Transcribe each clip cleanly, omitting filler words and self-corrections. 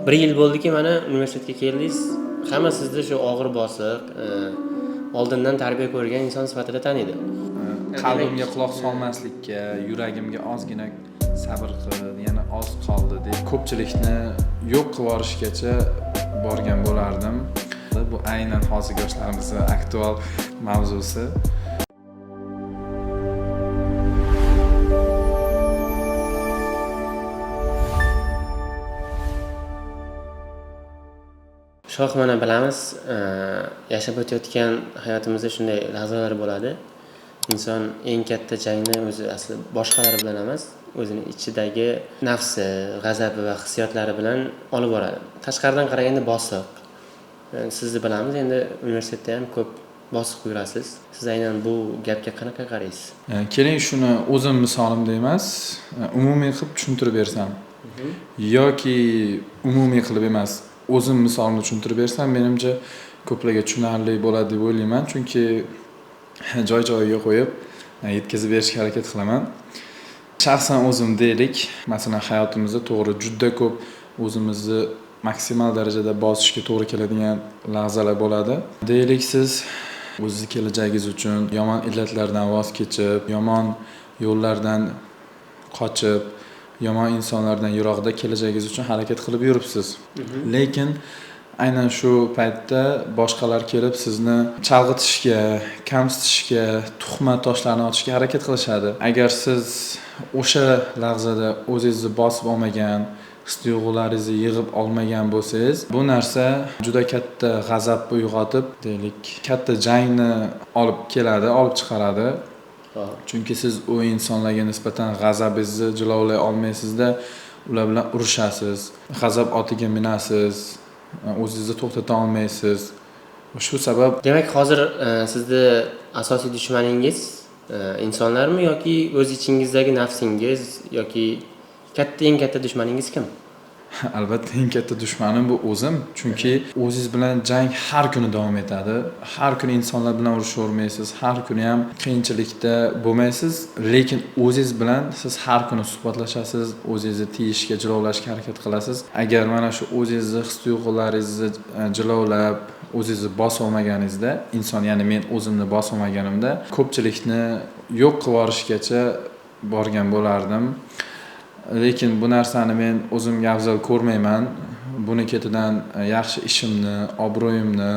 Bir yil bo'ldiki, mana universitetga keldingiz. Hamma sizni shu og'ir bosiq, oldindan tarbiya ko'rgan inson sifatida taniydi. Qalbimga quloq solmaslikka, yuragimga ozgina sabr qil, yana oz qoldi deb ko'pchilikni yo'q qilib yuborishgacha borgan bo'lardim. Bu aynan hozirgi yoshlarimizning aktual mavzusi. Shoh, mana bilamiz, yashab o'tayotgan hayotimizda shunday lahzalar bo'ladi. Inson eng katta jangni o'zi asli boshqalar bilan emas, o'zining ichidagi nafsi, g'azabi va hissiyotlari bilan olib boradi. Tashqaridan qaraganda bosiq. Sizni bilamiz, endi universitetda ham ko'p bosiq yurasiz. Siz aynan bu gapga qanaqa qaraysiz? Keling, shuni o'zim misolimda emas, umumiy qilib tushuntirib bersam. Yoki umumiy qilib emas, o'zim misolni tushuntirib bersam, menimcha ko'plarga tushunarli bo'ladi deb o'ylayman, chunki joy-joyiga qo'yib yetkazib berishga harakat qilaman. Shaxsan o'zim deylik, masalan, hayotimizda to'g'ri juda ko'p o'zimizni maksimal darajada bosishga to'g'ri keladigan lahzalar bo'ladi. Deylik, siz o'zingiz kelajagingiz uchun yomon illatlardan voz kechib, yomon yo'llardan qochib, yomon insonlardan yiroqda kelajagingiz uchun harakat qilib yuribsiz. Lekin aynan shu paytda boshqalar kelib sizni chalg'itishga, kamsitishga, tuhmat toshlarni otishga harakat qilishadi. Agar siz o'sha lahzada o'zingizni bosib olmagan, his-tuyg'ularingizni yig'ib olmagan bo'lsangiz, bu narsa juda katta g'azab uyg'otib, deylik, katta jangni olib keladi, olib chiqaradi. Chunki siz u insonlarga nisbatan g'azabingizni jilovlay olmaysizda, ular bilan urushasiz, g'azab otiga minasiz, o'zingizni to'xtata olmaysiz. Shu sabab, demak, hozir sizni asosiy dushmaningiz insonlarmi yoki o'z ichingizdagi nafsingiz yoki eng katta dushmaningiz kim? Albatta eng katta dushmanim bu o'zim, chunki o'zingiz bilan jang har kuni davom etadi. Har kuni insonlar bilan urushavermaysiz, har kuni ham qiyinchilikda bo'lmaysiz, lekin o'zingiz bilan siz har kuni suhbatlashasiz, o'zingizni tiyishga, jilovlashga harakat qilasiz. Agar mana shu o'zingizni his-tuyg'ularingizni jilovlab, o'zingizni bosib olmaganingizda, inson, ya'ni men o'zimni bosib olmaganimda ko'pchilikni yo'q qilib yuborishgacha borgan bo'lardim. Lekin bu narsani men o'zimga afzal ko'rmayman. Buni ketidan yaxshi ishimni, obro'yimni,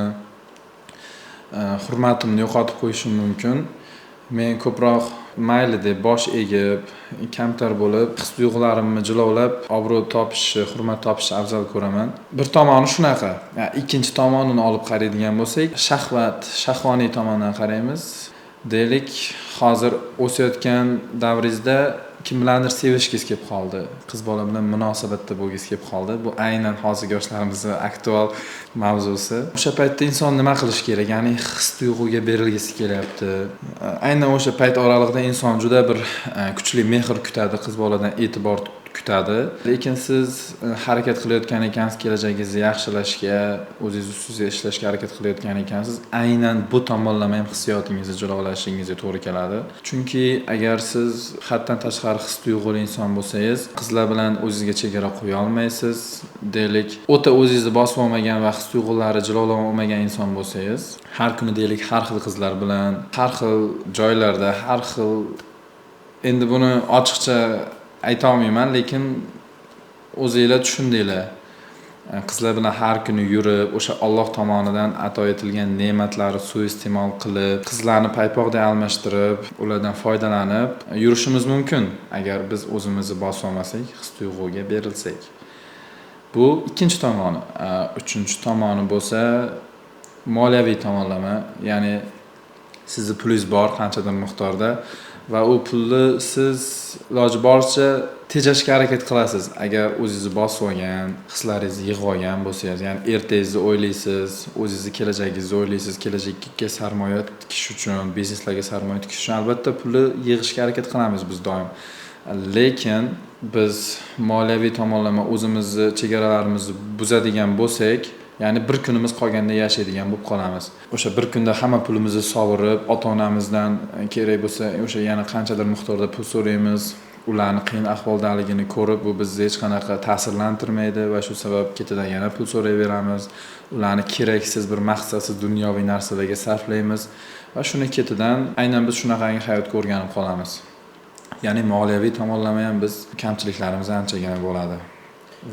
hurmatimni yo'qotib qo'yishim mumkin. Men ko'proq mayli deb bosh egib, kamtar bo'lib, his-tuyg'ularimni jilovlab, obro' topishni, hurmat topishni afzal ko'raman. Bir tomoni shunaqa. Ikkinchi tomonini olib qaraydigan bo'lsak, shahvoniy tomondan qaraymiz. Deylik, hozir o'sayotgan davringizda kim bilandir sevishgingiz kelib qoldi, qiz bola bilan munosabatda bo'lgingiz kelib qoldi. Bu aynan hozirgi yoshlarimizning aktual mavzusi. O'sha paytda inson nima qilish kerak? Ya'ni his-tuyg'uga berilgisi kelyapti. Aynan o'sha payt oralig'ida inson juda bir kuchli mehr kutadi, qiz boladan e'tibor kutadi. Lekin siz harakat qilayotgan ekansiz, kelajagingizni yaxshilashga, o'zingiz ustingizga ishlashga harakat qilayotgan ekansiz, aynan bu tomonlama ham hissiyotingizni jilovlashingizga to'g'ri keladi. Chunki agar siz haddan tashqari his-tuyg'uli inson bo'lsangiz, qizlar bilan o'zingizga chegara qo'ya olmaysiz. Deylik, o'ta o'zingizni bosib olmagan va his-tuyg'ulari jilovlay olmagan inson bo'lsangiz, har kuni deylik, har xil qizlar bilan, har xil joylarda, har xil, endi buni ochiqcha ayta olmayman, lekin o'zingizlar tushundinglar. Qizlar bilan har kuni yurib, o'sha Alloh tomonidan ato etilgan ne'matlarni suiiste'mol qilib, qizlarni paypoqday almashtirib, ulardan foydalanib yurishimiz mumkin, agar biz o'zimizni bosib olmasak, his-tuyg'uga berilsak. Bu ikkinchi tomoni. Uchinchi tomoni bo'lsa, moliyaviy tomonlama, ya'ni sizni pulingiz bor qanchadir miqdorda va u pulni siz iloji boricha tejashga harakat qilasiz. Agar o'zingizni bosib olgan, hislaringizni yig'ib olgan bo'lsangiz, ya'ni ertangizni o'ylaysiz, o'zingizni kelajagingizni o'ylaysiz, kelajakka sarmoya tikish uchun, bizneslarga sarmoya tikish uchun albatta pulni yig'ishga harakat qilamiz biz doim. Lekin biz moliyaviy tomonlama o'zimizni chegaralarimizni buzadigan bo'lsak, ya'ni bir kunimiz qolganda yashaydigan bo'lib qolamiz. O'sha bir kunda hamma pulimizni sovurib, ota-onamizdan kerak bo'lsa, o'sha yana qanchadir miqdorda pul so'raymiz. ularni qiyin ahvoldaligini ko'rib, bu bizni hech qanaqa ta'sirlantirmaydi va shu sabab ketidan yana pul so'rayveramiz. Ularni keraksiz bir maqsadsiz dunyoviy narsalarga sarflaymiz va shuni ketidan aynan biz shunaqangi hayot ko'rganib qolamiz. Ya'ni moliyaviy tomonlama ham biz kamchiliklarimiz anchagina bo'ladi.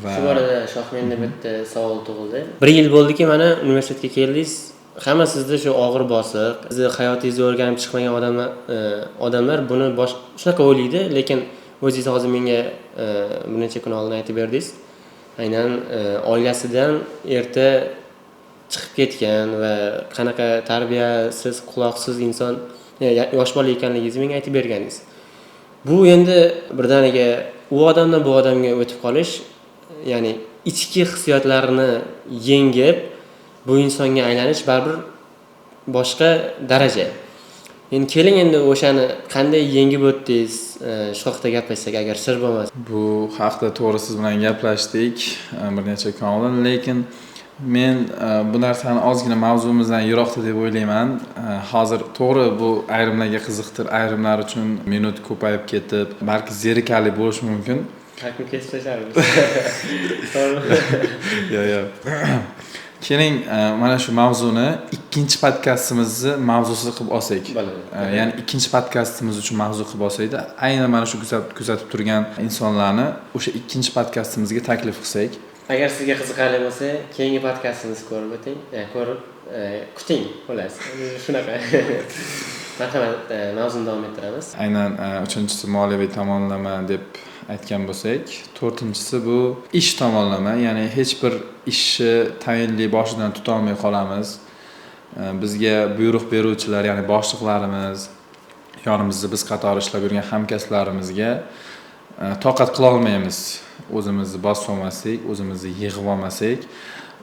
Va shu borada Shoh, menda bitta savol tug'ildi. 1 yil bo'ldiki, mana universitetga keldingiz. Hamma sizda shu og'ir bosiq, sizni hayotingizni o'rganib chiqmagan odamlar buni shunaqa o'ylaydi, lekin o'zingiz hozir menga bir necha kun oldin aytib berdingiz. Aynan oilasidan erta chiqib ketgan va qanaqa tarbiyasiz, quloqsiz inson, yosh bola ekanligingizni menga aytib berganingiz. Bu endi birdaniga u odamdan bu odamga o'tib qolish, ya'ni ichki hissiyotlarni yengib bu insonga aylanish baribir boshqa daraja. Endi keling endi o'shani qanday yengib o'tdingiz, shu haqida gaplashsak agar sir bo'lmasa. Bu haqda to'g'ri siz bilan gaplashdik bir necha kun oldin, lekin men bu narsani ozgina mavzumizdan yiroqda deb o'ylayman. Hozir to'g'ri bu ayrimlarga qiziqtir, ayrimlar uchun minut ko'payib ketib, balki zerikarli bo'lishi mumkin. Hakni kesib tashlamiz. Yo'q. Keling, mana shu mavzuni ikkinchi podkastimizni mavzusi qilib olsak. Ya'ni ikkinchi podkastimiz uchun mavzu qilib olsaydi, aynan mana shu kuzatib turgan insonlarni o'sha ikkinchi podkastimizga taklif qilsak. Agar sizga qiziqarli bo'lsa, keyingi podkastimizni ko'rib o'ting, kuting, xolos. Shunaqa. Marhamat, mavzuni davom ettiramiz. Aynan 3-chisi moliyaviy tomonlama deb aytgan bo'lsak, 4-chisi bu ish tomonlama, ya'ni hech bir ishni tayinli boshidan tuta olmay qolamiz. Bizga buyruq beruvchilar, ya'ni boshliqlarimiz, yonimizda biz qatori ishlab yurgan hamkasblarimizga toqat qila olmaymiz. O'zimizni bosib olmasak, o'zimizni yig'ib olmasak,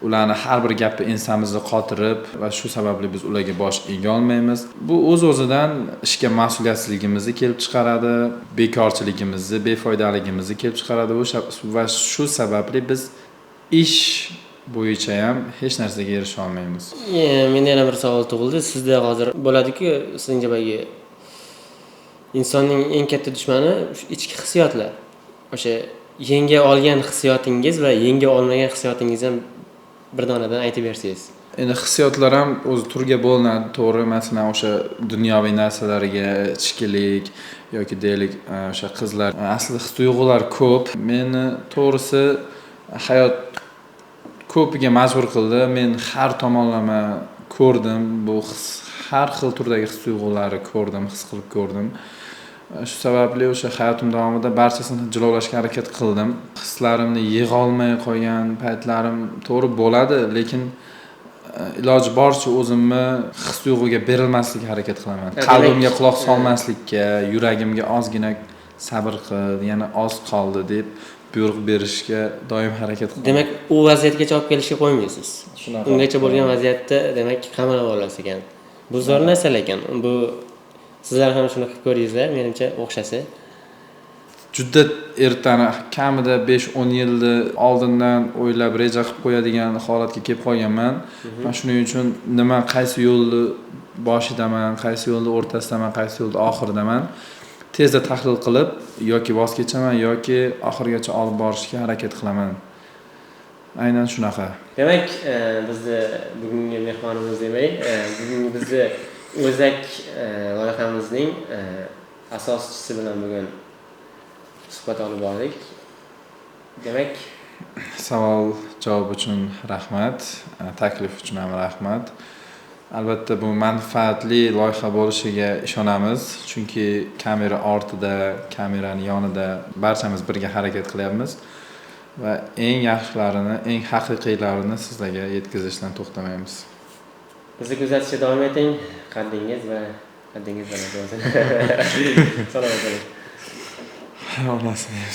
ularni har bir gapi ensamizga qotirib va shu sababli biz ularga bosh ega olmaymiz. Bu o'z-o'zidan ishga mas'uliyatsizligimizni kelib chiqaradi, bekorchiligimizni, befoydaligimizni kelib chiqaradi va shu sababli biz ish bo'yicha ham hech narsaga erisha olmaymiz. Menda yana bir savol tug'ildi. Sizda hozir bo'ladi-ku, sizning jabagi insonning eng katta dushmani ichki hissiyotlar. O'sha yenga olgan hissiyotingiz va yenga olmagan hissiyotingiz ham bir donadan aytib bersangiz. Endi hissiyotlar ham o'z turiga bo'linadi, to'g'ri. Masalan, o'sha dunyoviy narsalarga ichkilik yoki deylik, o'sha qizlar aslida his-tuyg'ular ko'p. Meni to'g'risi hayot ko'piga majbur qildi. Men har tomonlama ko'rdim. Bu har xil turdagi his-tuyg'ularni ko'rdim, his qilib ko'rdim. Shu sababli o'sha hayotim davomida barchasini jilovlashga harakat qildim. Hislarimni yig'a olmay qolgan paytlarim to'g'ri bo'ladi, lekin iloji boricha o'zimni his-tuyg'uga berilmaslikka harakat qilaman. Qalbimga quloq solmaslikka, yuragimga ozgina sabr qil, yana oz qoldi deb buyruq berishga doim harakat qilaman. Demak, u vaziyatgacha olib kelishga qo'ymaysiz. Ungacha bo'lgan vaziyatda demak qamalib olasiz ekan. Bu zo'r narsa ekan. Bu sizlar ham shuni qilib ko'ringizlar, menimcha o'xshasa. Juda ertani kamida 5-10 yilni oldindan o'ylab reja qilib qo'yadigan holatga kelib qolganman. Men shuning uchun qaysi yo'lni boshidaman, qaysi yo'lni o'rtasidaman, qaysi yo'lni oxiridaman tezda tahlil qilib yoki voz kechaman yoki oxirigacha olib borishga harakat qilaman. Aynan shunaqa. Demak, bizni bugungi mehmonimiz demak, bugungi bizni O'zak loyihamizning asoschisi bilan bugun suhbat olib bordik. Demak, savol javob uchun rahmat, taklif uchun ham rahmat. Albatta bu manfaatli loyiha bo'lishiga ishonamiz, chunki kamera ortida, kameraning yonida barchamiz birga harakat qilyapmiz va eng yaxshilarini, eng haqiqiylarini sizlarga yetkazishdan to'xtamaymiz. Bizni kuzatishda davom eting. Qaddingiz bilan o'zini. Salomat bo'ling. Alloh sizga